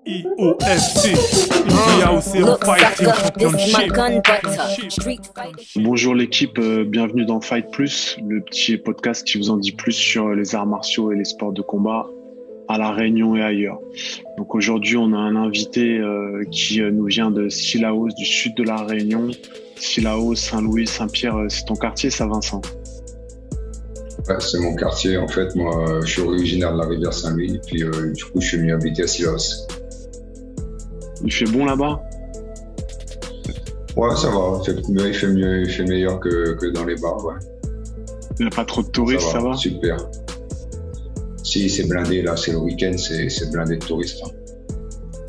IOFC, India Ocean Fighting Championship. Bonjour l'équipe, bienvenue dans Fight Plus, le petit podcast qui vous en dit plus sur les arts martiaux et les sports de combat à La Réunion et ailleurs. Donc aujourd'hui, on a un invité qui nous vient de Cilaos, du sud de La Réunion. Cilaos, Saint-Louis, Saint-Pierre, c'est ton quartier ça, Vincent? Ouais, c'est mon quartier. En fait, moi, je suis originaire de la rivière Saint-Louis. Puis, du coup, je suis venu habiter à Cilaos. Il fait bon là-bas? Ouais, ça va. Il fait mieux, il fait meilleur que dans les bars, ouais. Il n'y a pas trop de touristes, ça va? Super. Si, c'est blindé, là, c'est le week-end, c'est blindé de touristes. Hein.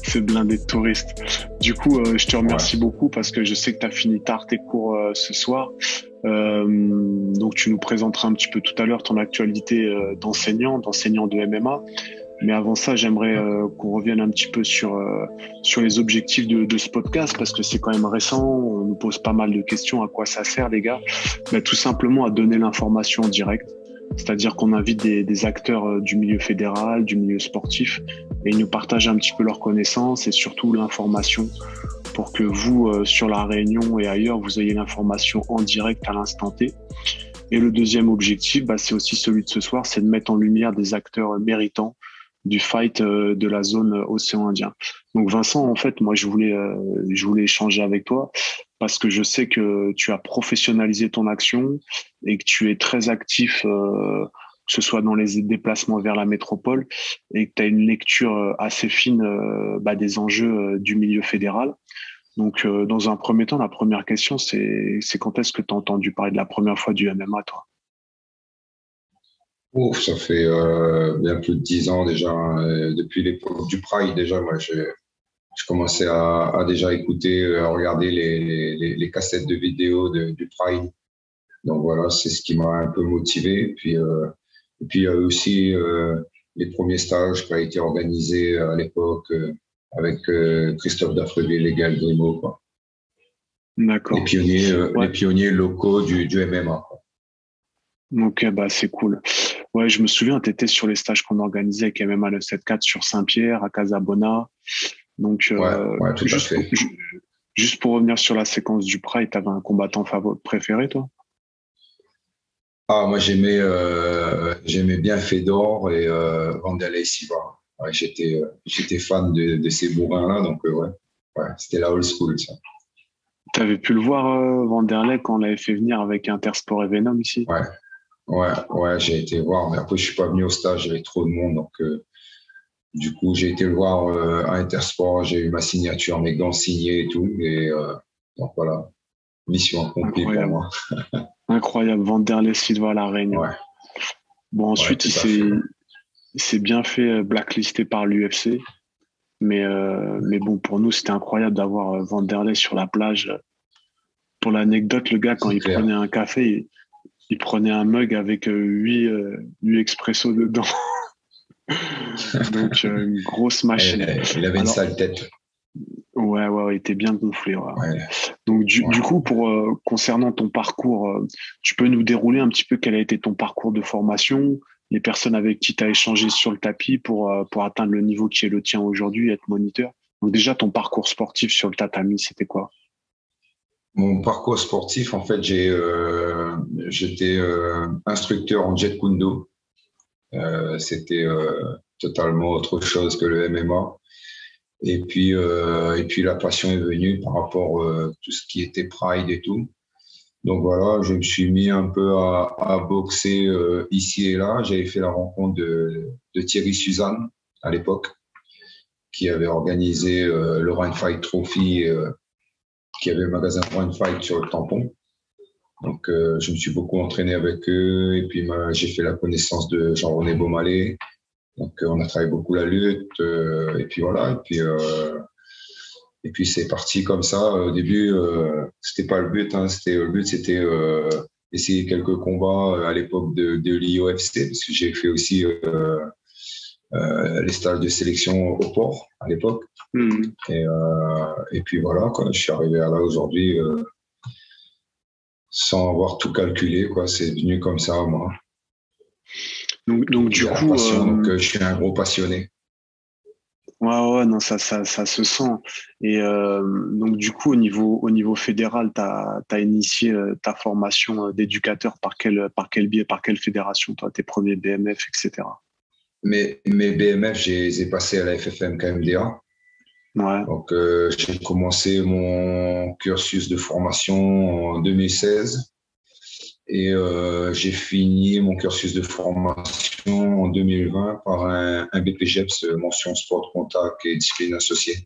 C'est blindé de touristes. Du coup, je te remercie beaucoup parce que je sais que tu as fini tard tes cours ce soir. Donc, tu nous présenteras un petit peu tout à l'heure ton actualité d'enseignant de MMA. Mais avant ça, j'aimerais qu'on revienne un petit peu sur les objectifs de ce podcast parce que c'est quand même récent. On nous pose pas mal de questions. À quoi ça sert, les gars? Tout simplement à donner l'information en direct. C'est-à-dire qu'on invite des acteurs du milieu fédéral, du milieu sportif, et ils nous partagent un petit peu leurs connaissances et surtout l'information pour que vous, sur La Réunion et ailleurs, vous ayez l'information en direct à l'instant T. Et le deuxième objectif, c'est aussi celui de ce soir, c'est de mettre en lumière des acteurs méritants du fight de la zone océan Indien. Donc Vincent, en fait, moi je voulais échanger avec toi parce que je sais que tu as professionnalisé ton action et que tu es très actif, que ce soit dans les déplacements vers la métropole et que tu as une lecture assez fine des enjeux du milieu fédéral. Donc dans un premier temps, la première question, c'est quand est-ce que tu as entendu parler de la première fois du MMA, toi? Ouf, ça fait bien plus de 10 ans déjà. Depuis l'époque du Pride, déjà, moi, je commençais à déjà écouter, à regarder les cassettes de vidéos du Pride. Donc voilà, c'est ce qui m'a un peu motivé. Et puis il y a eu aussi les premiers stages qui ont été organisés à l'époque avec Christophe Dafreville et Gaël Grimaud, quoi. D'accord. Les pionniers locaux du MMA, quoi. Ok, c'est cool. Ouais, je me souviens, tu étais sur les stages qu'on organisait avec MMA 974 sur Saint-Pierre, à Casabona. Donc, ouais, tout à fait. Juste pour revenir sur la séquence du Pride, tu avais un combattant préféré, toi? Ah, moi, j'aimais bien Fedor et Wanderlei Silva. Ouais, j'étais fan de ces bourrins-là, donc ouais, c'était la old school, ça. Tu avais pu le voir, Wanderlei, quand on l'avait fait venir avec Intersport et Venom ici? Ouais, j'ai été voir, mais après, je suis pas venu au stage, il y avait trop de monde, donc du coup, j'ai été le voir à Intersport, j'ai eu ma signature, mes gants signés et tout, et donc voilà, mission accomplie pour moi. Incroyable, Wanderlei Silva à La Réunion. Ouais. Bon, ensuite, il s'est bien fait blacklister par l'UFC, mais bon, pour nous, c'était incroyable d'avoir Wanderlei sur la plage. Pour l'anecdote, le gars, quand il prenait un café, il prenait un mug avec 8 expressos dedans. Donc, une grosse machine. Il avait une sale tête. Ouais, il était bien gonflé. Ouais. Donc, du coup, concernant ton parcours, tu peux nous dérouler un petit peu quel a été ton parcours de formation, les personnes avec qui tu as échangé sur le tapis pour atteindre le niveau qui est le tien aujourd'hui et être moniteur. Donc, déjà, ton parcours sportif sur le tatami, c'était quoi? Mon parcours sportif, en fait, j'étais instructeur en Jeet Kune Do. C'était totalement autre chose que le MMA. Et puis la passion est venue par rapport à tout ce qui était Pride et tout. Donc voilà, je me suis mis un peu à boxer ici et là. J'avais fait la rencontre de Thierry Suzanne à l'époque, qui avait organisé le Run Fight Trophy, qui avait le magasin Run Fight sur le tampon. Donc je me suis beaucoup entraîné avec eux et puis j'ai fait la connaissance de Jean-René Beaumalet. Donc on a travaillé beaucoup la lutte et puis voilà. Et puis c'est parti comme ça. Au début, c'était pas le but. Le but c'était essayer quelques combats à l'époque de l'IOFC, parce que j'ai fait aussi les stages de sélection au port à l'époque. Et puis voilà, quoi. Je suis arrivé à là aujourd'hui sans avoir tout calculé, quoi. C'est venu comme ça, moi. Donc du coup, donc je suis un gros passionné. Ouais, non, ça se sent. Et donc, du coup, au niveau fédéral, tu as initié ta formation d'éducateur par quel biais, par quelle fédération, toi, tes premiers BMF, etc. Mes BMF, je les ai passés à la FFM KMDA. Ouais. Donc, j'ai commencé mon cursus de formation en 2016 et j'ai fini mon cursus de formation en 2020 par un BPGEPS, mention sport, contact et discipline associée.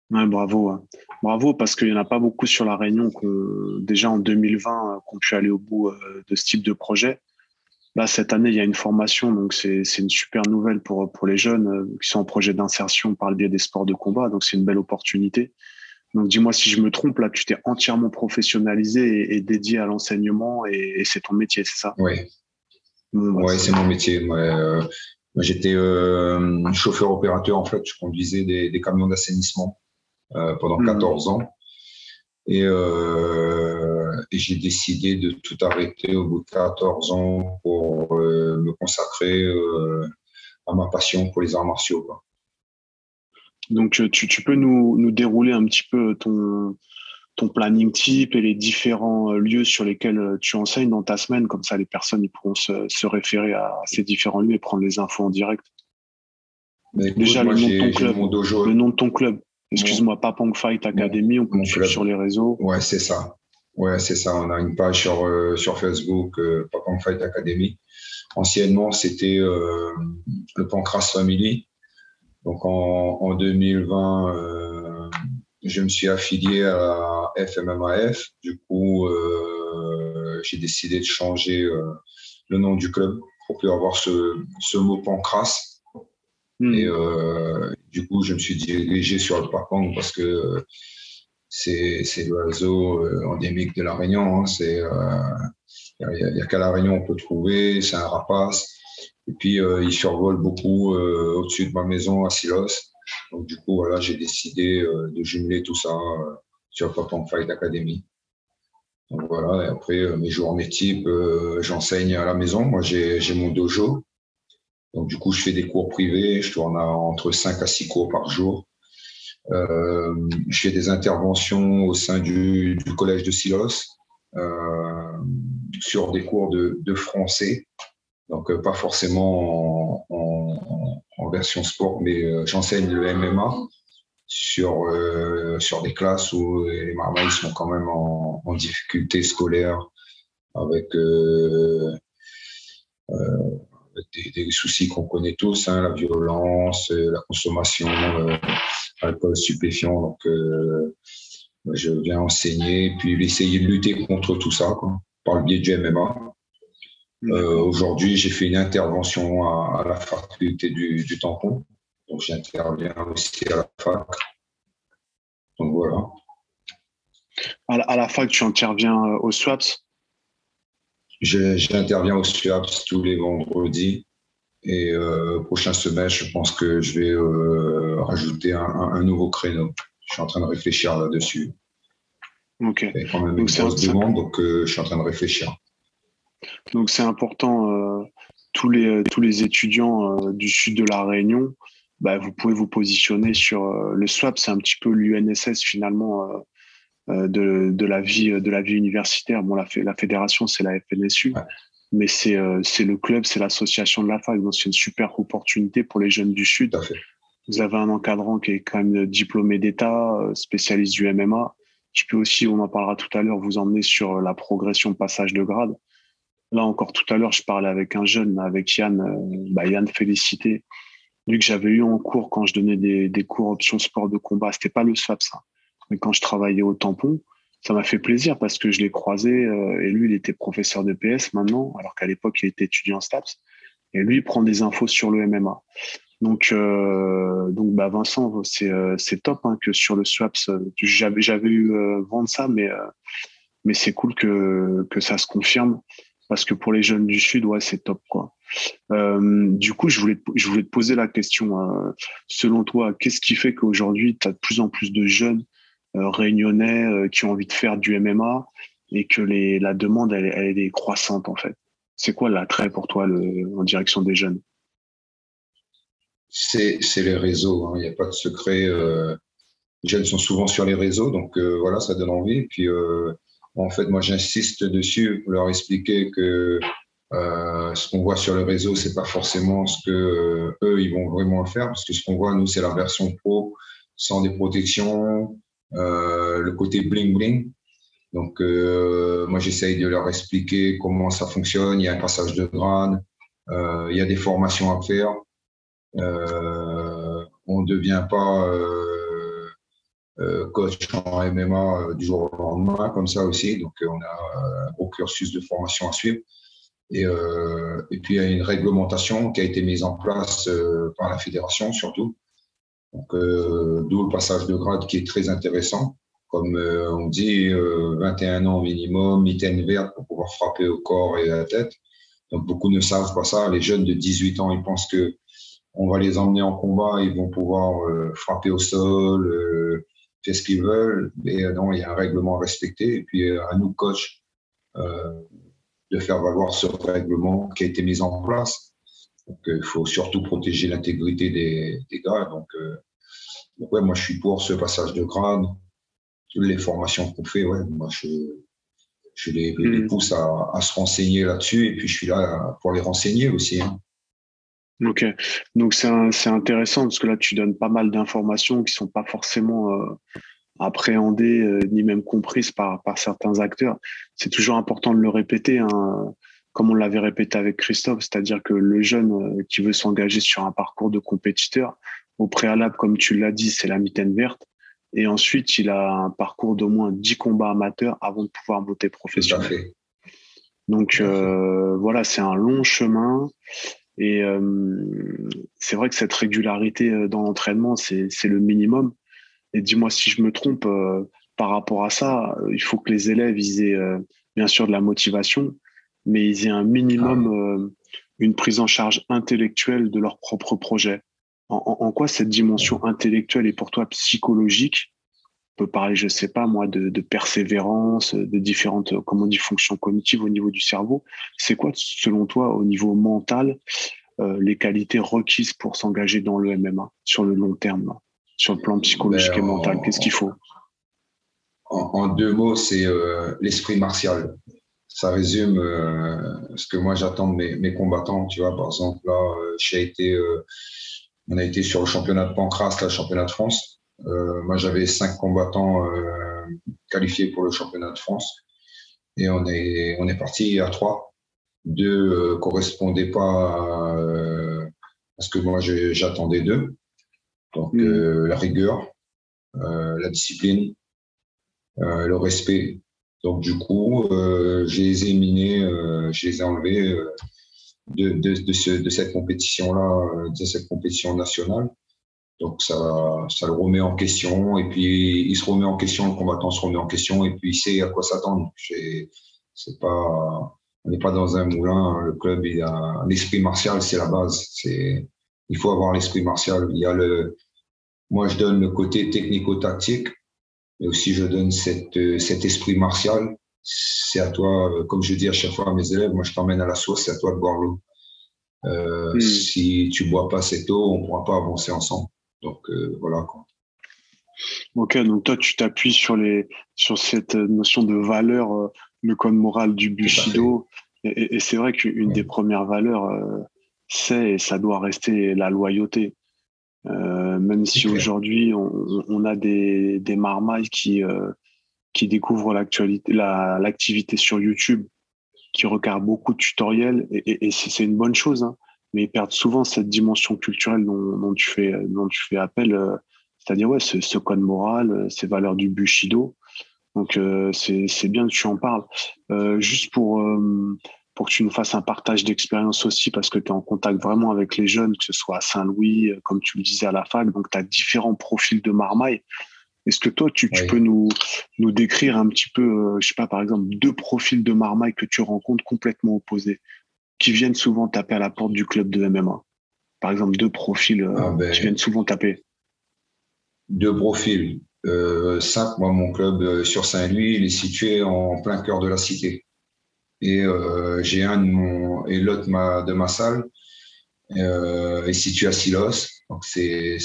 Ouais, bravo. Ouais. Bravo, parce qu'il n'y en a pas beaucoup sur La Réunion déjà en 2020 qu'on pu aller au bout de ce type de projet. Là, cette année, il y a une formation, donc c'est une super nouvelle pour les jeunes qui sont en projet d'insertion par le biais des sports de combat. Donc, c'est une belle opportunité. Donc, dis-moi si je me trompe, là, tu t'es entièrement professionnalisé et dédié à l'enseignement et c'est ton métier, c'est ça? Oui, Bon, bah, ouais, c'est mon métier. Moi, j'étais chauffeur opérateur, en fait. Je conduisais des camions d'assainissement pendant mhm. 14 ans. Et j'ai décidé de tout arrêter au bout de 14 ans pour me consacrer à ma passion pour les arts martiaux, quoi. Donc, tu peux nous dérouler un petit peu ton planning type et les différents lieux sur lesquels tu enseignes dans ta semaine. Comme ça, les personnes ils pourront se référer à ces différents lieux et prendre les infos en direct. Mais écoute, Déjà, moi, le nom de ton j'ai club. mon Le dojo, nom de ton club. mon, Excuse-moi, pas Pong Fight mon, Academy. On peut te mon suivre sur club. les réseaux. Ouais, c'est ça. Ouais, c'est ça. On a une page sur Facebook, Papa Fight Academy. Anciennement, c'était le Pancras Family. Donc en 2020, je me suis affilié à la FMMAF. Du coup, j'ai décidé de changer le nom du club pour plus avoir ce mot pancras. Et Hmm. du coup, je me suis dirigé sur le papang parce que c'est l'oiseau endémique de la Réunion. Hein. Il y a qu'à la Réunion on peut trouver. C'est un rapace. Et puis, il survole beaucoup au-dessus de ma maison à Silos. Donc, du coup, voilà, j'ai décidé de jumeler tout ça sur Pop Fight Academy. Donc, voilà, et après, mes journées type, j'enseigne à la maison. Moi, j'ai mon dojo. Donc, du coup, je fais des cours privés. Je tourne entre 5 à 6 cours par jour. Je fais des interventions au sein du collège de Silos sur des cours de français. Donc, pas forcément en version sport, mais j'enseigne le MMA sur des classes où les marmailles sont quand même en difficulté scolaire avec des soucis qu'on connaît tous, hein, la violence, la consommation, alcool, stupéfiant. Donc, je viens enseigner puis essayer de lutter contre tout ça, quoi, par le biais du MMA. D'accord. Aujourd'hui, j'ai fait une intervention à la faculté du tampon. Donc, j'interviens aussi à la fac. Donc, voilà. À la fac, tu interviens au SWAPS. J'interviens au SUAPS tous les vendredis. Et prochain semestre, je pense que je vais rajouter un nouveau créneau. Je suis en train de réfléchir là-dessus. Ok. Il y a quand même Donc, une grosse demande, donc je suis en train de réfléchir. donc c'est important. Tous les étudiants du sud de la Réunion, bah, vous pouvez vous positionner sur le SWAP. C'est un petit peu l'UNSS finalement de la vie universitaire. Bon, la fédération, c'est la FNSU, Ouais, mais c'est le club, c'est l'association de la fac. Donc, c'est une super opportunité pour les jeunes du Sud. tout à fait. Vous avez un encadrant qui est quand même diplômé d'État, spécialiste du MMA, qui peut aussi, on en parlera tout à l'heure, vous emmener sur la progression passage de grade. Là encore tout à l'heure, je parlais avec un jeune, avec Yann, Yann Félicité, lui que j'avais eu en cours quand je donnais des cours options sport de combat. C'était pas le SFAP, ça. Mais quand je travaillais au tampon, ça m'a fait plaisir parce que je l'ai croisé et lui, il était professeur de PS maintenant, alors qu'à l'époque, il était étudiant en STAPS. Et lui, il prend des infos sur le MMA. Donc Vincent, c'est top hein, que sur le SWAPS, j'avais eu vent de ça, mais c'est cool que ça se confirme parce que pour les jeunes du Sud, ouais, c'est top quoi. Du coup, je voulais te poser la question. Selon toi, qu'est-ce qui fait qu'aujourd'hui, tu as de plus en plus de jeunes réunionnais qui ont envie de faire du MMA et que la demande, elle est croissante en fait. C'est quoi l'attrait pour toi en direction des jeunes? c'est les réseaux, hein. Il n'y a pas de secret. Les jeunes sont souvent sur les réseaux, donc voilà, ça donne envie. Et puis, en fait, moi, j'insiste dessus pour leur expliquer que ce qu'on voit sur le réseau, c'est pas forcément ce que eux, ils vont vraiment le faire, parce que ce qu'on voit, nous, c'est la version pro, sans des protections, le côté bling bling. Donc, moi, j'essaye de leur expliquer comment ça fonctionne. Il y a un passage de grade, il y a des formations à faire. On ne devient pas coach en MMA du jour au lendemain, comme ça aussi. Donc, on a un gros cursus de formation à suivre. Et puis, il y a une réglementation qui a été mise en place par la fédération, surtout. Donc, d'où le passage de grade qui est très intéressant. Comme on dit, 21 ans minimum, mitaine verte pour pouvoir frapper au corps et à la tête. Donc, beaucoup ne savent pas ça. Les jeunes de 18 ans, ils pensent que on va les emmener en combat, ils vont pouvoir frapper au sol, faire ce qu'ils veulent. Mais non, il y a un règlement à respecter. Et puis, à nous, coach, de faire valoir ce règlement qui a été mis en place. Donc, il faut surtout protéger l'intégrité des gars. Donc, ouais, moi, je suis pour ce passage de grade. Toutes les formations qu'on fait, ouais, moi, je les pousse à se renseigner là-dessus. Et puis, je suis là pour les renseigner aussi, hein. Ok, donc c'est intéressant parce que là tu donnes pas mal d'informations qui sont pas forcément appréhendées ni même comprises par certains acteurs. C'est toujours important de le répéter, hein, comme on l'avait répété avec Christophe, c'est-à-dire que le jeune qui veut s'engager sur un parcours de compétiteur, au préalable, comme tu l'as dit, c'est la mitaine verte, et ensuite il a un parcours d'au moins 10 combats amateurs avant de pouvoir monter professionnel. Tout à fait. Donc voilà, c'est un long chemin. Et c'est vrai que cette régularité dans l'entraînement, c'est le minimum. Et dis-moi si je me trompe par rapport à ça, il faut que les élèves ils aient bien sûr de la motivation, mais ils aient un minimum une prise en charge intellectuelle de leur propre projet. En quoi cette dimension intellectuelle est pour toi psychologique? On peut parler, je sais pas moi, de persévérance, de différentes, comme on dit, fonctions cognitives au niveau du cerveau. C'est quoi, selon toi, au niveau mental, les qualités requises pour s'engager dans le MMA sur le long terme, là, sur le plan psychologique et mental? Qu'est-ce qu'il faut? En deux mots, c'est l'esprit martial. Ça résume ce que moi j'attends de mes combattants. Tu vois, par exemple, là, on a été sur le championnat de Pancrace, le championnat de France. Moi, j'avais 5 combattants qualifiés pour le championnat de France et on est parti à 3. 2 correspondaient pas à ce que moi j'attendais d'eux. Donc, la rigueur, la discipline, le respect. Donc, du coup, je les ai éliminés, je les ai enlevés de cette compétition-là, de cette compétition nationale. Donc, ça le remet en question. Et puis, il se remet en question, le combattant se remet en question. Et puis, il sait à quoi s'attendre. On n'est pas dans un moulin. Le club, il a un esprit martial, c'est la base. Il faut avoir l'esprit martial. Moi, je donne le côté technico-tactique, mais aussi je donne cet esprit martial. C'est à toi, comme je dis à chaque fois à mes élèves, moi, je t'emmène à la source, c'est à toi de boire l'eau. Si tu bois pas cette eau, on pourra pas avancer ensemble. Donc, voilà, quoi. Ok, donc toi, tu t'appuies sur cette notion de valeur, le code moral du Bushido. Et c'est vrai qu'une des premières valeurs, c'est et ça doit rester la loyauté. Même si aujourd'hui, on a des marmailles qui découvrent l'activité sur YouTube, qui regardent beaucoup de tutoriels, et c'est une bonne chose, hein, mais ils perdent souvent cette dimension culturelle dont tu fais appel, c'est-à-dire ouais, ce code moral, ces valeurs du Bushido. Donc c'est bien que tu en parles. Juste pour que tu nous fasses un partage d'expérience aussi, parce que tu es en contact vraiment avec les jeunes, que ce soit à Saint-Louis, comme tu le disais à la fac, donc tu as différents profils de marmailles. Est-ce que toi, tu peux nous décrire un petit peu, je sais pas, par exemple, 2 profils de marmailles que tu rencontres complètement opposés, qui viennent souvent taper à la porte du club de MMA? Par exemple, 2 profils qui viennent souvent taper. 2 profils. Simple, moi, mon club sur Saint-Louis, il est situé en plein cœur de la cité. Et j'ai et l'autre de ma salle est situé à Silos. Donc, c'est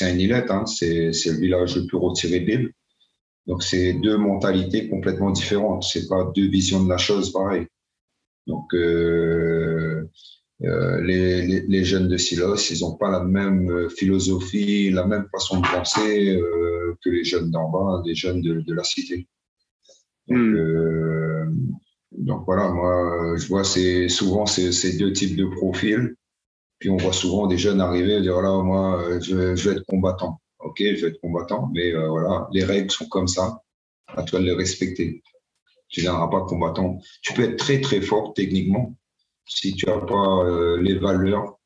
un îlet, hein, c'est le village le plus retiré de l'île. Donc, c'est deux mentalités complètement différentes. C'est pas deux visions de la chose pareilles. Donc, les jeunes de Silos, ils n'ont pas la même philosophie, la même façon de penser que les jeunes d'en bas, les jeunes de la cité. Donc voilà, moi, je vois souvent ces deux types de profils. Puis on voit souvent des jeunes arriver et dire, voilà, moi, je vais être combattant. OK, je vais être combattant, mais voilà, les règles sont comme ça. À toi de les respecter. Tu ne viendras pas combattant. Tu peux être très, très fort techniquement. Si tu n'as pas les valeurs,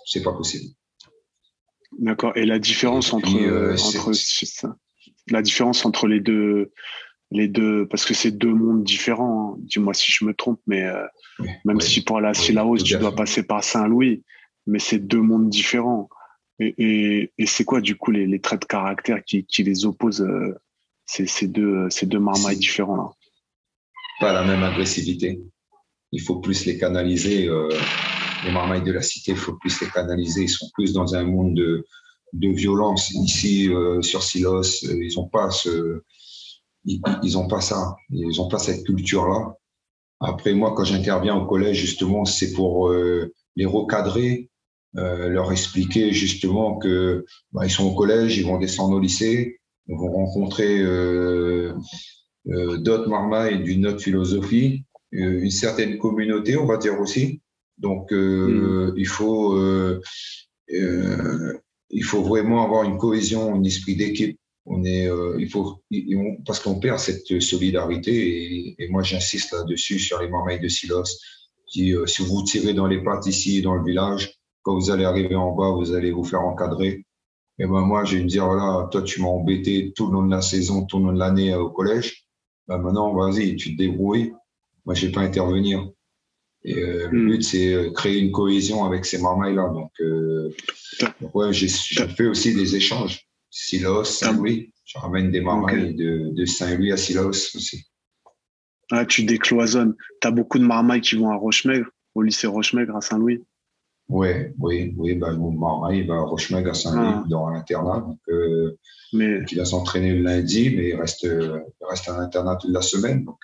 c'est pas possible. D'accord. Et la différence la différence entre les deux, parce que c'est deux mondes différents, hein. Dis-moi si je me trompe, mais même si pour la Sillaos, tu dois passer par Saint-Louis, mais c'est deux mondes différents. Et c'est quoi, du coup, les traits de caractère qui les opposent, ces deux marmailles différents là? Pas la même agressivité. Il faut plus les canaliser. Les marmailles de la cité, il faut plus les canaliser. Ils sont plus dans un monde de violence. Ici, sur Silos, ils n'ont pas ils ont pas ça. Ils n'ont pas cette culture-là. Après, moi, quand j'interviens au collège, justement, c'est pour les recadrer, leur expliquer justement que ils sont au collège, ils vont descendre au lycée, ils vont rencontrer d'autres marmailles d'une autre philosophie, une certaine communauté, on va dire aussi. Donc, il faut vraiment avoir une cohésion, un esprit d'équipe. Parce qu'on perd cette solidarité et moi j'insiste là-dessus sur les marmailles de Silos. Si vous tirez dans les pattes ici dans le village, quand vous allez arriver en bas, vous allez vous faire encadrer. Et ben moi je vais me dire voilà, toi tu m'as embêté tout le long de la saison, tout le long de l'année au collège. Ben maintenant vas-y, tu te débrouilles. Moi je vais pas intervenir. Et le but c'est créer une cohésion avec ces marmailles là. Donc ouais, j'ai fait aussi des échanges. Silos, Saint-Louis. Je ramène des marmailles de Saint-Louis à Silos aussi. Ah, tu décloisonnes. Tu as beaucoup de marmailles qui vont à Rochemaigre, au lycée Rochemaigre à Saint-Louis. Oui. Mon marmaille va à Rochemaigre à Saint-Louis dans l'internat. Donc, il va s'entraîner le lundi, mais il reste à l'internat toute la semaine. Donc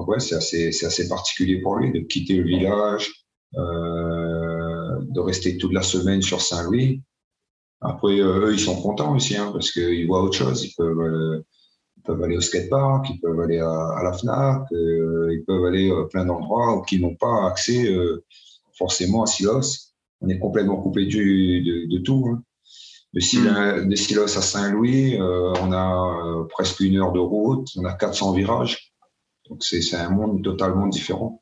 ouais, c'est assez particulier pour lui de quitter le village, de rester toute la semaine sur Saint-Louis. Après, eux, ils sont contents aussi, hein, parce qu'ils voient autre chose. Ils peuvent aller au skatepark, ils peuvent aller à la FNAC, ils peuvent aller à plein d'endroits où ils n'ont pas accès forcément à Silos. On est complètement coupé de tout. Hein. De Silos à Saint-Louis, on a presque 1 heure de route, on a 400 virages. Donc, c'est un monde totalement différent.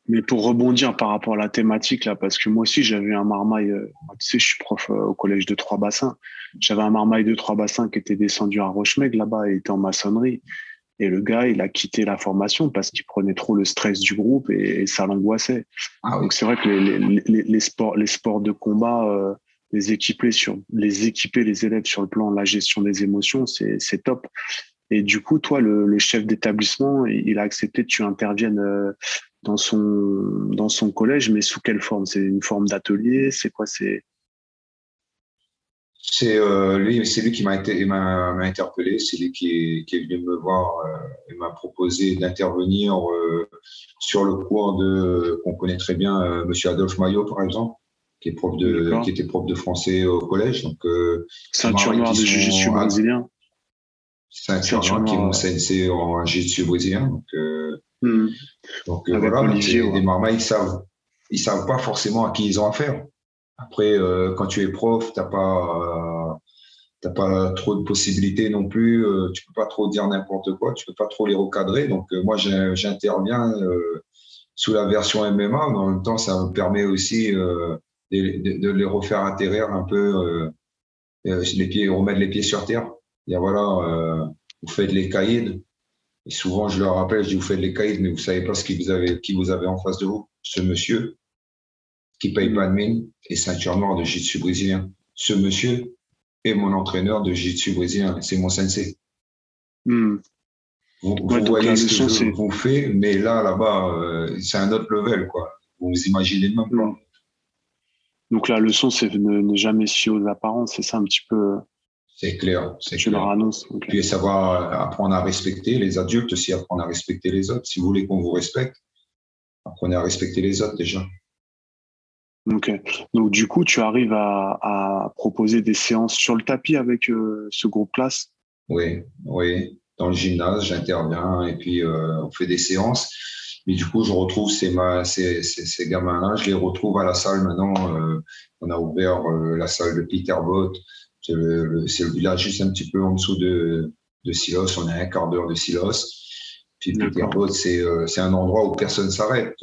Mais pour rebondir par rapport à la thématique, là, parce que moi aussi, j'avais un marmaille, tu sais, je suis prof au collège de Trois-Bassins. J'avais un marmaille de Trois-Bassins qui était descendu à Rochemaigre, là-bas, il était en maçonnerie. Et le gars, il a quitté la formation parce qu'il prenait trop le stress du groupe et ça l'angoissait. Ah, oui. Donc, c'est vrai que les sports de combat, les équiper les élèves sur le plan de la gestion des émotions, c'est top. Et du coup, toi, le chef d'établissement, il a accepté que tu interviennes dans son collège, mais sous quelle forme? C'est une forme d'atelier? C'est quoi? C'est lui qui m'a interpellé. C'est lui qui est venu me voir et m'a proposé d'intervenir sur le cours qu'on connaît très bien, Monsieur Adolphe Maillot, par exemple, qui était prof de français au collège. Donc, ceinture noire de jiu-jitsu brésilien. Ceinture noire qui est mon sensei en jiu-jitsu brésilien. Donc voilà, Olivier, des marmailles, ils savent pas forcément à qui ils ont affaire. Après, quand tu es prof, t'as pas trop de possibilités non plus. Tu peux pas trop dire n'importe quoi. Tu peux pas trop les recadrer. Donc moi, j'interviens sous la version MMA, mais en même temps, ça me permet aussi de les refaire atterrir un peu, remettre les pieds sur terre. Dire voilà, vous faites les caïds. Et souvent, je leur rappelle, je dis, vous faites les caïds, mais vous savez pas qui vous avez en face de vous. Ce monsieur qui paye pas de mine et ceinture noire de jiu-jitsu brésilien. Ce monsieur est mon entraîneur de jiu-jitsu brésilien. C'est mon sensei. Vous voyez ce que je vous fais, mais là-bas, c'est un autre level, quoi. Vous imaginez même pas. Donc la leçon, c'est de ne jamais se fier aux apparences, c'est ça un petit peu, C'est clair, c'est tu leur clair. annonces. Ok. Puis savoir apprendre à respecter les adultes aussi, apprendre à respecter les autres. Si vous voulez qu'on vous respecte, apprenez à respecter les autres déjà. Ok. Donc du coup, tu arrives à proposer des séances sur le tapis avec ce groupe classe. Oui, oui. Dans le gymnase, j'interviens et puis on fait des séances. Mais du coup, je retrouve ces gamins-là, je les retrouve à la salle maintenant. On a ouvert la salle de Peterboth. C'est le village juste un petit peu en dessous de Silos. On est à un quart d'heure de Silos. Puis D'accord. Peterboth, c'est un endroit où personne s'arrête.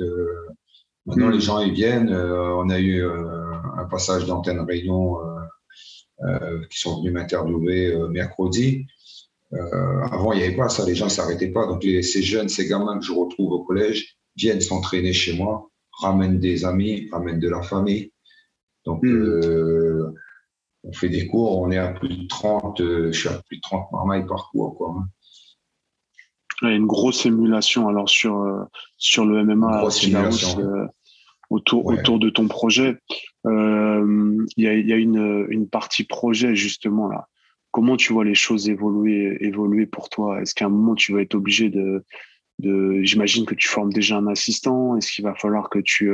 Maintenant, les Hmm. gens, ils viennent. On a eu un passage d'antenne Réunion qui sont venus m'interviewer mercredi. Avant, il n'y avait pas ça, les gens ne s'arrêtaient pas. Donc, ces jeunes, ces gamins que je retrouve au collège viennent s'entraîner chez moi, ramènent des amis, ramènent de la famille. Donc, Hmm. on fait des cours, on est à plus de 30, je suis à plus de 30 marmailles par cours, quoi, hein. Il y a une grosse émulation alors sur le Une MMA à grosse Cilaos simulation. autour Ouais. de ton projet. Il y a une partie projet justement là. Comment tu vois les choses évoluer pour toi? Est-ce qu'à un moment tu vas être obligé j'imagine que tu formes déjà un assistant. Est-ce qu'il va falloir que tu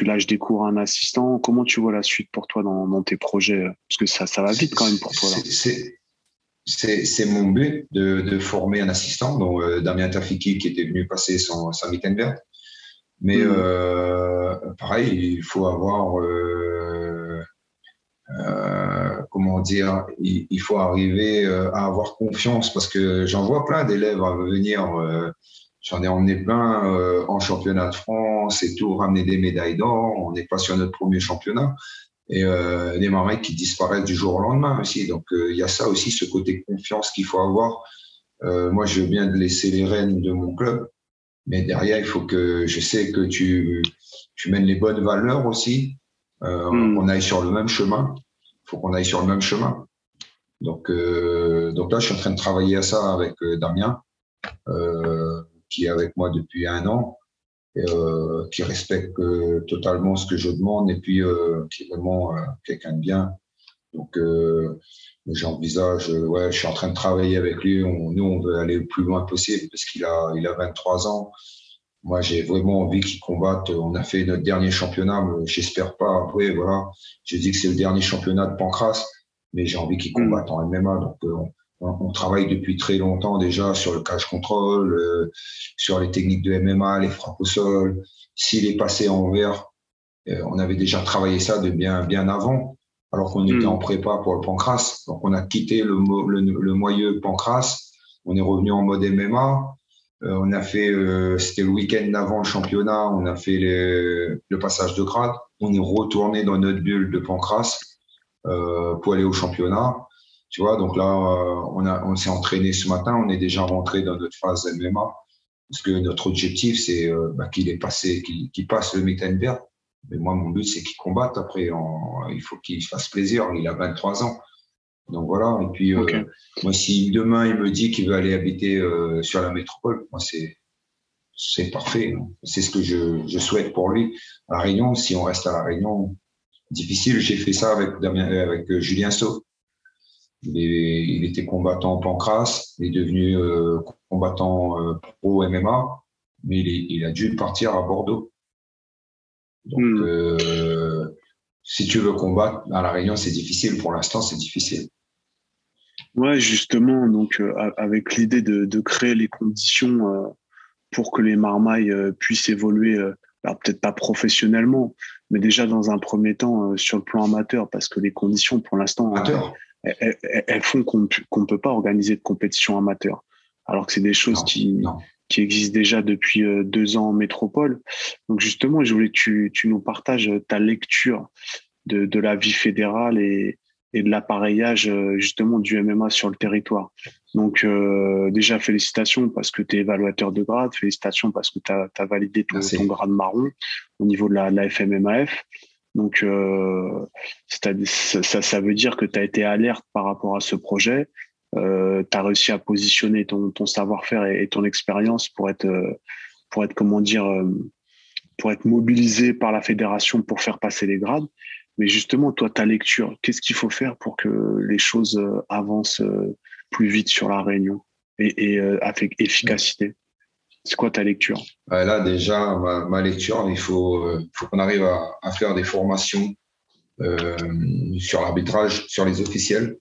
lâches des cours à un assistant? Comment tu vois la suite pour toi dans tes projets? Parce que ça va vite C'est quand même pour toi là. c'est- c'est- c'est mon but de former un assistant, donc Damien Tafiki qui était venu passer sa Wittenberg. Mais Hmm. pareil, il faut avoir, comment dire, il faut arriver à avoir confiance parce que j'en vois plein d'élèves à venir. J'en ai emmené plein en championnat de France et tout, ramener des médailles d'or. On n'est pas sur notre premier championnat. Et des marins qui disparaissent du jour au lendemain aussi. Donc il y a ça aussi, ce côté confiance qu'il faut avoir. Moi, je viens de laisser les rênes de mon club, mais derrière, il faut que je sais que tu mènes les bonnes valeurs aussi, qu'on Hmm. aille sur le même chemin. Il faut qu'on aille sur le même chemin. Donc là, je suis en train de travailler à ça avec Damien, qui est avec moi depuis un an, qui respecte totalement ce que je demande et puis qui est vraiment quelqu'un de bien. Donc, j'envisage, ouais, je suis en train de travailler avec lui. Nous, on veut aller le plus loin possible parce il a 23 ans. Moi, j'ai vraiment envie qu'il combatte. On a fait notre dernier championnat, mais j'espère pas. Après, voilà, je dis que c'est le dernier championnat de Pancras, mais j'ai envie qu'il Hmm. combatte en MMA. Donc, on travaille depuis très longtemps déjà sur le catch control, sur les techniques de MMA, les frappes au sol. S'il est passé en vert, on avait déjà travaillé ça de bien avant, alors qu'on était en Hmm. prépa pour le Pancras. Donc, on a quitté le moyeu Pancras. On est revenu en mode MMA. On a fait, c'était le week-end d'avant le championnat, on a fait le passage de grade. On est retourné dans notre bulle de Pancras pour aller au championnat. Tu vois, donc là, on s'est entraîné ce matin. On est déjà rentré dans notre phase MMA parce que notre objectif, c'est qu'il est passé, qu'il passe le Mittenberg. Mais moi, mon but, c'est qu'il combatte après. Il faut qu'il fasse plaisir. Il a 23 ans. Donc voilà. Et puis, Ok. moi, si demain, il me dit qu'il veut aller habiter sur la métropole, moi, c'est parfait. C'est ce que je souhaite pour lui. À La Réunion, si on reste à La Réunion, difficile. J'ai fait ça avec avec Julien Sau. Il était combattant Pancras, il est devenu combattant pro MMA, mais il a dû partir à Bordeaux. Donc, Hmm. si tu veux combattre à La Réunion, c'est difficile. Pour l'instant, c'est difficile. Ouais, justement, donc avec l'idée de créer les conditions pour que les marmailles puissent évoluer, alors peut-être pas professionnellement, mais déjà dans un premier temps sur le plan amateur, parce que les conditions pour l'instant Amateur? elles font qu'on peut pas organiser de compétition amateur, alors que c'est des choses Non, non. qui existent déjà depuis 2 ans en métropole. Donc justement, je voulais que tu nous partages ta lecture de la vie fédérale et de l'appareillage justement du MMA sur le territoire. Donc déjà félicitations parce que tu es évaluateur de grade, félicitations parce que tu as validé ton Merci. grade marron au niveau de la FMMAF. Donc ça veut dire que tu as été alerte par rapport à ce projet. Tu as réussi à positionner ton savoir-faire et ton expérience pour être comment dire pour être mobilisé par la fédération pour faire passer les grades. Mais justement, toi, ta lecture, qu'est-ce qu'il faut faire pour que les choses avancent plus vite sur la Réunion et avec efficacité? C'est quoi ta lecture? Là, déjà, ma lecture, faut qu'on arrive à faire des formations sur l'arbitrage, sur les officiels.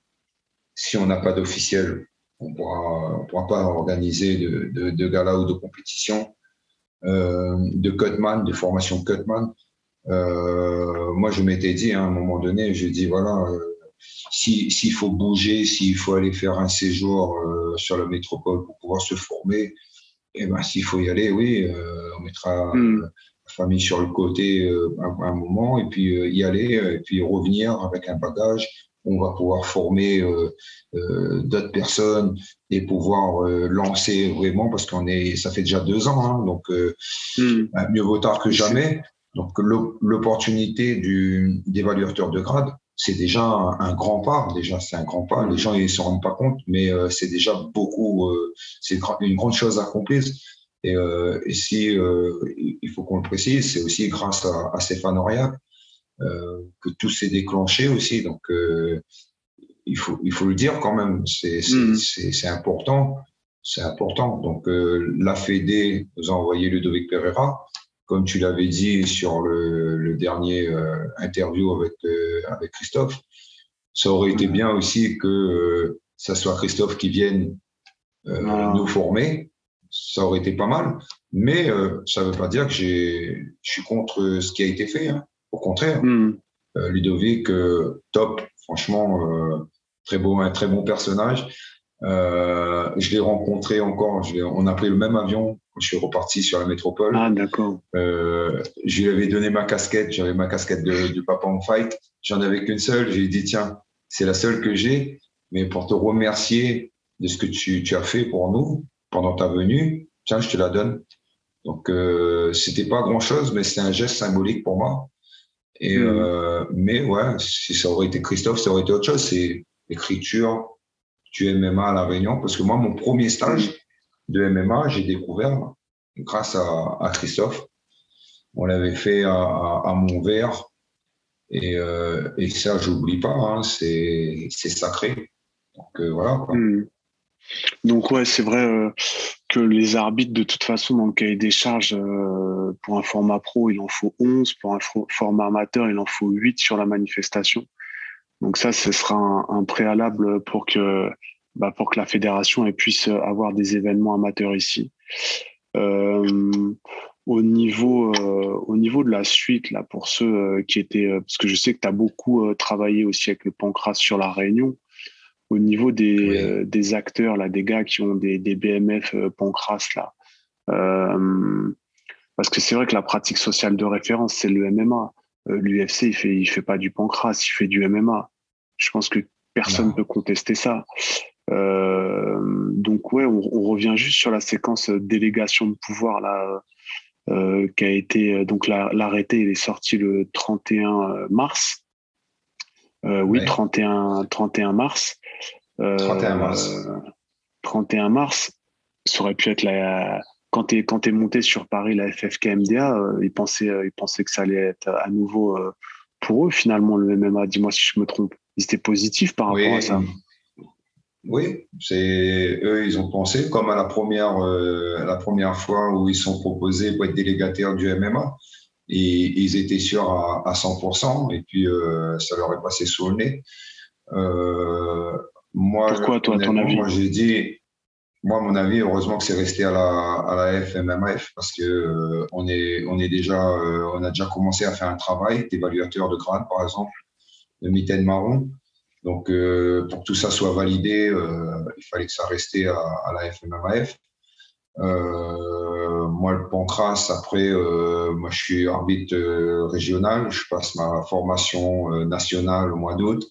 Si on n'a pas d'officiels, on pourra pas organiser de gala ou de compétition, de cutman, de formation cutman. Moi, je m'étais dit, hein, à un moment donné, je dis voilà, s'il faut bouger, s'il faut aller faire un séjour sur la métropole pour pouvoir se former, et ben s'il faut y aller, oui, on mettra la famille sur le côté un moment, et puis y aller, et puis revenir avec un bagage. On va pouvoir former d'autres personnes et pouvoir lancer vraiment, parce ça fait déjà 2 ans, hein, donc mieux vaut tard que jamais. Donc, l'opportunité d'évaluateur de grade, c'est déjà un grand pas. Déjà, c'est un grand pas. Les gens, ils se rendent pas compte, mais c'est déjà beaucoup, c'est une grande chose accomplie. Et si, il faut qu'on le précise, c'est aussi grâce à Stéphane Auriac que tout s'est déclenché aussi. Donc, il faut le dire quand même. C'est important. C'est important. Donc, la Fédé nous a envoyé Ludovic Pereira. Comme tu l'avais dit sur le dernier interview avec Christophe, ça aurait été bien aussi que ça soit Christophe qui vienne nous former. Ça aurait été pas mal. Mais ça ne veut pas dire que je suis contre ce qui a été fait. Hein. Au contraire, Ludovic, top. Franchement, un très bon personnage. Je l'ai rencontré encore. On a pris le même avion. Je suis reparti sur la métropole. Ah, d'accord. Je lui avais donné ma casquette. J'avais ma casquette du Papa on Fight. J'en avais qu'une seule. Je lui ai dit, tiens, c'est la seule que j'ai. Mais pour te remercier de ce que tu as fait pour nous pendant ta venue, tiens, je te la donne. Donc, c'était pas grand-chose, mais c'était un geste symbolique pour moi. Et, mais ouais, si ça aurait été Christophe, ça aurait été autre chose. C'est l'écriture du MMA à La Réunion. Parce que moi, mon premier stage de MMA, j'ai découvert grâce à Christophe. On l'avait fait à Montvert. Et ça, j'oublie pas. Hein, c'est sacré. Donc, voilà, quoi. Donc, ouais, c'est vrai que les arbitres, de toute façon, dans le cahier des charges, pour un format pro, il en faut 11. Pour un format amateur, il en faut 8 sur la manifestation. Donc ça, ce sera un préalable pour que la fédération puisse avoir des événements amateurs ici. Au niveau de la suite, là, pour ceux qui étaient, parce que je sais que tu as beaucoup travaillé aussi avec le Pancras sur la Réunion, au niveau des acteurs, là, des gars qui ont des BMF Pancras, là, parce que c'est vrai que la pratique sociale de référence, c'est le MMA. L'UFC, il fait pas du Pancras, il fait du MMA. Je pense que personne ne peut contester ça. Donc ouais, on revient juste sur la séquence délégation de pouvoir là, qui a été donc l'arrêté, il est sorti le 31 mars. Oui, 31 mars. 31 mars. 31 mars. Ça aurait pu être quand t'es monté sur Paris, la FFKMDA, ils pensaient que ça allait être à nouveau pour eux finalement le MMA. Dis-moi si je me trompe. Ils étaient positifs par rapport à ça. Oui, eux, ils ont pensé comme à la première fois où ils sont proposés pour être délégataires du MMA. Et ils étaient sûrs à 100%, et puis ça leur est passé sous le nez. Pourquoi, toi, à ton avis? Moi, j'ai dit, mon avis, heureusement que c'est resté à la FMMF, parce que on a déjà commencé à faire un travail d'évaluateur de grade, par exemple, de mitaine marron. Donc, pour que tout ça soit validé, il fallait que ça restait à la FMMF. Moi, le Pancras, après, moi, je suis arbitre régional. Je passe ma formation nationale au mois d'août.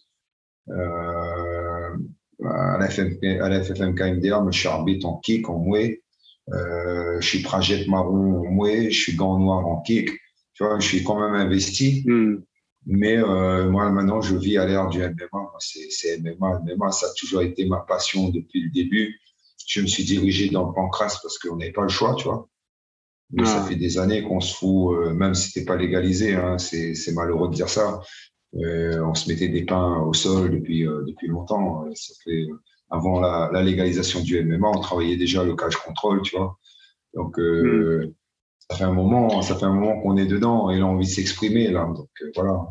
À la FFMKMDR, moi, je suis arbitre en kick, en mouet. Je suis pragette marron en mouet. Je suis gant noir en kick. Tu vois, je suis quand même investi. Mais moi, maintenant, je vis à l'ère du MMA. C'est MMA. MMA, ça a toujours été ma passion depuis le début. Je me suis dirigé dans le Pancras parce qu'on n'avait pas le choix, tu vois. Mais ça fait des années qu'on se fout, même si c'était pas légalisé, hein, c'est malheureux de dire ça. On se mettait des pains au sol depuis longtemps. Ça fait, avant la légalisation du MMA, on travaillait déjà le cage control, tu vois. Donc, ça fait un moment qu'on est dedans et il a envie de s'exprimer, là. Donc, voilà.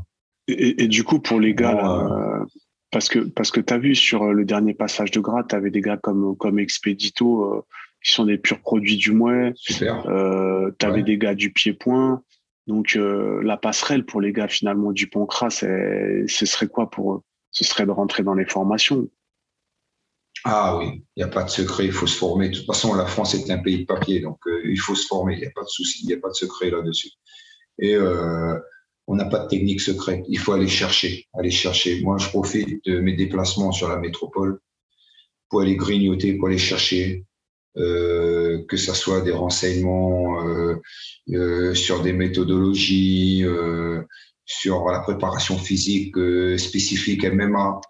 Et du coup, pour les gars, Bon, là, parce que tu as vu sur le dernier passage de grade, tu avais des gars comme Expedito qui sont des purs produits du Mouet. super. Tu avais Ouais. des gars du pied-point. Donc, la passerelle pour les gars, finalement, du Pancras, ce serait quoi pour eux? Ce serait de rentrer dans les formations. Ah oui, il n'y a pas de secret, il faut se former. De toute façon, la France est un pays de papier, donc il faut se former, il n'y a pas de souci, il n'y a pas de secret là-dessus. Et on n'a pas de technique secrète, il faut aller chercher, aller chercher. Moi, je profite de mes déplacements sur la métropole pour aller grignoter, pour aller chercher, que ce soit des renseignements sur des méthodologies, sur la préparation physique spécifique MMA.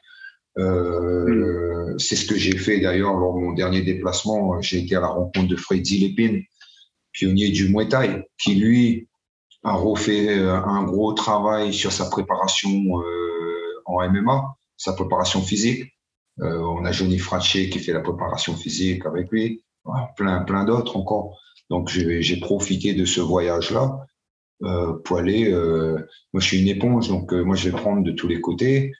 C'est ce que j'ai fait d'ailleurs lors de mon dernier déplacement. J'ai été à la rencontre de Freddy Lépine, pionnier du Muay Thai, qui lui a refait un gros travail sur sa préparation en MMA, sa préparation physique. On a Johnny Frachet qui fait la préparation physique avec lui, plein d'autres encore. Donc j'ai profité de ce voyage-là pour aller. Moi, je suis une éponge, donc moi je vais prendre de tous les côtés.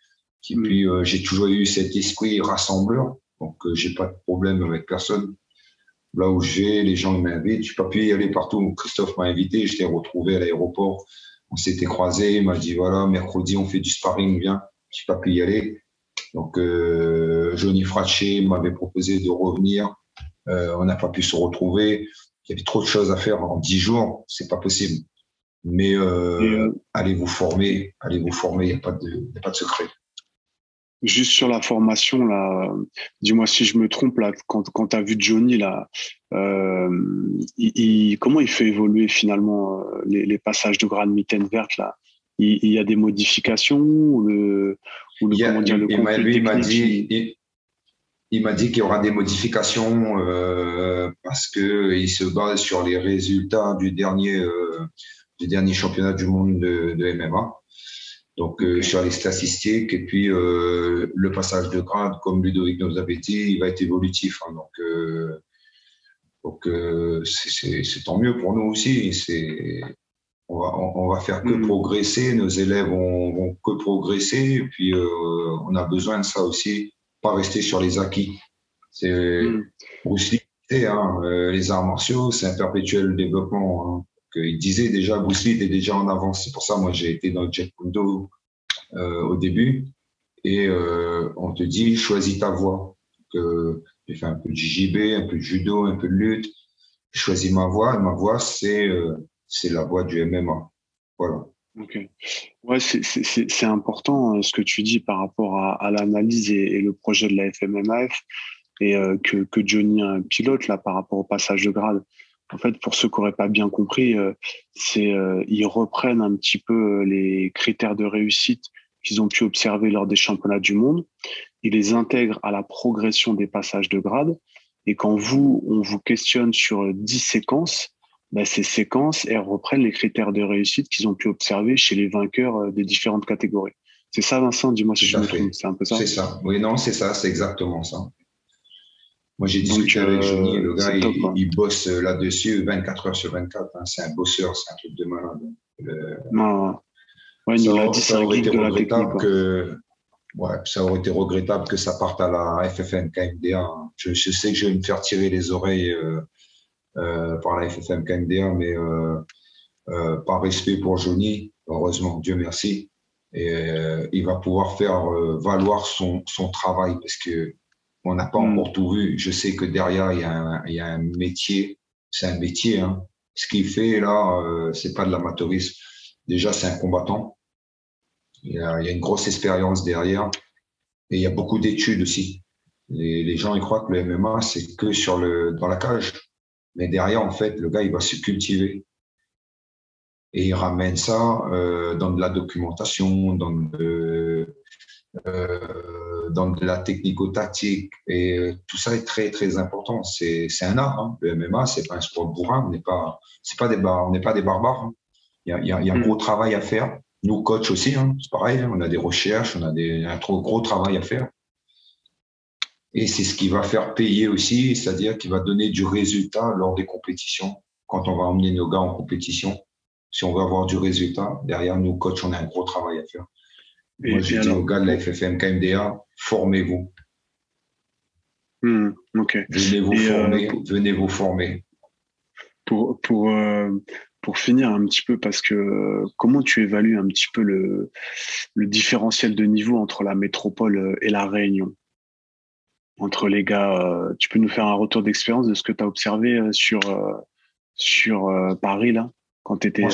Et puis, j'ai toujours eu cet esprit rassembleur, donc j'ai pas de problème avec personne. Là où je vais, les gens m'invitent. Je n'ai pas pu y aller partout. Christophe m'a invité, je l'ai retrouvé à l'aéroport. On s'était croisés, il m'a dit voilà, mercredi, on fait du sparring, viens. Je n'ai pas pu y aller. Donc, Johnny Frachet m'avait proposé de revenir. On n'a pas pu se retrouver. Il y avait trop de choses à faire en 10 jours, c'est pas possible. Mais allez vous former, il n'y a pas de secret. Juste sur la formation, là, dis-moi si je me trompe, là, quand tu as vu Johnny, là, comment il fait évoluer finalement les passages de grade mitaine verte, là? Il y a des modifications comment dire, le contenu technique? Il m'a dit qu'il y aura des modifications parce qu'il se base sur les résultats du dernier championnat du monde de MMA. Donc, sur les statistiques, et puis le passage de grade, comme Ludovic nous avait dit, il va être évolutif. Hein, donc c'est tant mieux pour nous aussi. On va faire que progresser, nos élèves vont que progresser, et puis on a besoin de ça aussi, pas rester sur les acquis. C'est Bruce Lee, hein, les arts martiaux, c'est un perpétuel développement. Hein. Il disait déjà, Bruce Lee était déjà en avance. C'est pour ça, moi, j'ai été dans le Jeet Kune Do au début, et on te dit, choisis ta voie. J'ai fait un peu de JJB, un peu de judo, un peu de lutte. J'ai choisi ma voie, et ma voie, c'est la voie du MMA. Voilà. Ok. Ouais, c'est important ce que tu dis par rapport à l'analyse et le projet de la FMMAF et que Johnny pilote là par rapport au passage de grade. En fait, pour ceux qui n'auraient pas bien compris, ils reprennent un petit peu les critères de réussite qu'ils ont pu observer lors des championnats du monde. Ils les intègrent à la progression des passages de grade. Et quand on vous questionne sur 10 séquences, ben, ces séquences, elles reprennent les critères de réussite qu'ils ont pu observer chez les vainqueurs des différentes catégories. C'est ça, Vincent? Dis-moi si je me trompe. C'est un peu ça? C'est ça. Oui, non, c'est ça. C'est exactement ça. Moi, j'ai discuté avec Johnny, le gars, il bosse là-dessus 24 heures sur 24. Hein. C'est un bosseur, c'est un truc de malade. Non. Ouais, il nous l'a dit, c'est un geek de la technique. Ça aurait été regrettable que ça parte à la FFM KMDA. Hein. Je sais que je vais me faire tirer les oreilles par la FFM KMDA, mais par respect pour Johnny, heureusement, Dieu merci, et il va pouvoir faire valoir son travail parce que on n'a pas encore tout vu. Je sais que derrière, il y a un métier. C'est un métier. Hein. Ce qu'il fait là, c'est pas de l'amateurisme. Déjà, c'est un combattant. Il y a une grosse expérience derrière. Et il y a beaucoup d'études aussi. Les gens, ils croient que le MMA, c'est que dans la cage. Mais derrière, en fait, le gars, il va se cultiver. Et il ramène ça dans de la documentation, dans de la technico-tactique. Et tout ça est très, très important. C'est un art. Hein. Le MMA, c'est pas un sport de bourrin. On n'est pas des barbares. Hein. Il y a un gros travail à faire. Nous, coachs aussi, hein, c'est pareil. Hein. On a des recherches, on a un trop gros travail à faire. Et c'est ce qui va faire payer aussi, c'est-à-dire qui va donner du résultat lors des compétitions. Quand on va emmener nos gars en compétition, si on veut avoir du résultat, derrière nous, coachs, on a un gros travail à faire. Moi, je dis aux gars de la FFM KMDA, formez-vous. Okay. Venez vous former. Pour finir un petit peu, parce que comment tu évalues un petit peu le différentiel de niveau entre la métropole et la Réunion? Entre les gars, tu peux nous faire un retour d'expérience de ce que tu as observé sur Paris, là, quand tu étais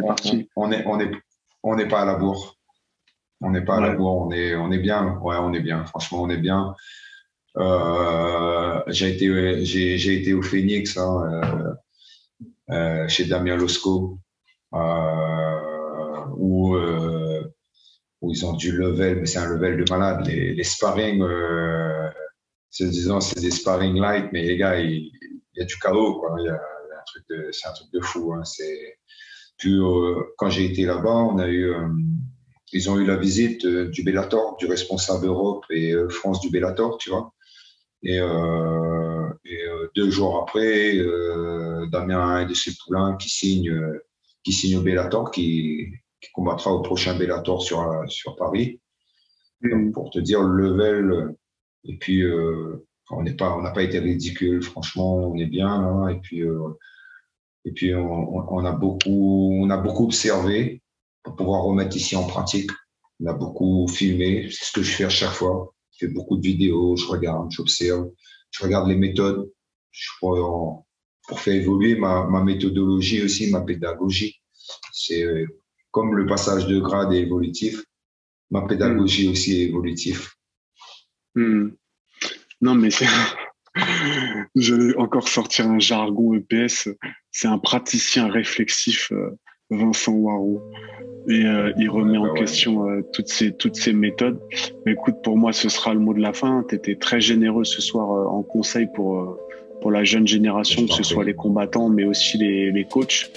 parti? On n'est pas à la bourre. On n'est pas à la bourre, on est bien. Ouais, on est bien. Franchement, on est bien. J'ai été au Phoenix, hein, chez Damien Losco, où ils ont du level, mais c'est un level de malade. Les sparring, c'est des sparring light, mais les gars, il y a du chaos, quoi. C'est un truc de fou. Hein. Puis, quand j'ai été là-bas, ils ont eu la visite du Bellator, du responsable Europe et France du Bellator, tu vois. Et 2 jours après, Damien Aidessi-Poulain qui signe au Bellator, qui combattra au prochain Bellator sur Paris. Donc, pour te dire le level. Et puis, on n'a pas été ridicule. Franchement, on est bien là. Et puis, on a beaucoup observé pour pouvoir remettre ici en pratique. On a beaucoup filmé. C'est ce que je fais à chaque fois. Je fais beaucoup de vidéos. Je regarde, j'observe. Je regarde les méthodes pour faire évoluer ma méthodologie aussi, ma pédagogie. C'est comme le passage de grade est évolutif, ma pédagogie aussi est évolutive. Non, mais j'allais encore sortir un jargon EPS. C'est un praticien réflexif, Vincent Warou. Et il remet en question toutes ces méthodes. Mais écoute, pour moi, ce sera le mot de la fin. Tu étais très généreux ce soir en conseil pour la jeune génération, que ce soit les combattants, mais aussi les coachs.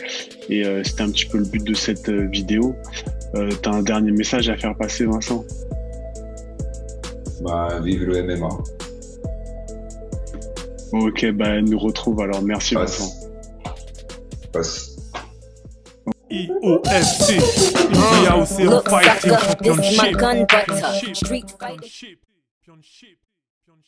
Et c'était un petit peu le but de cette vidéo. Tu as un dernier message à faire passer, Vincent? Vive le MMA. Ok, nous retrouve alors. Merci, Vincent. EOFC, India Fighting Championship.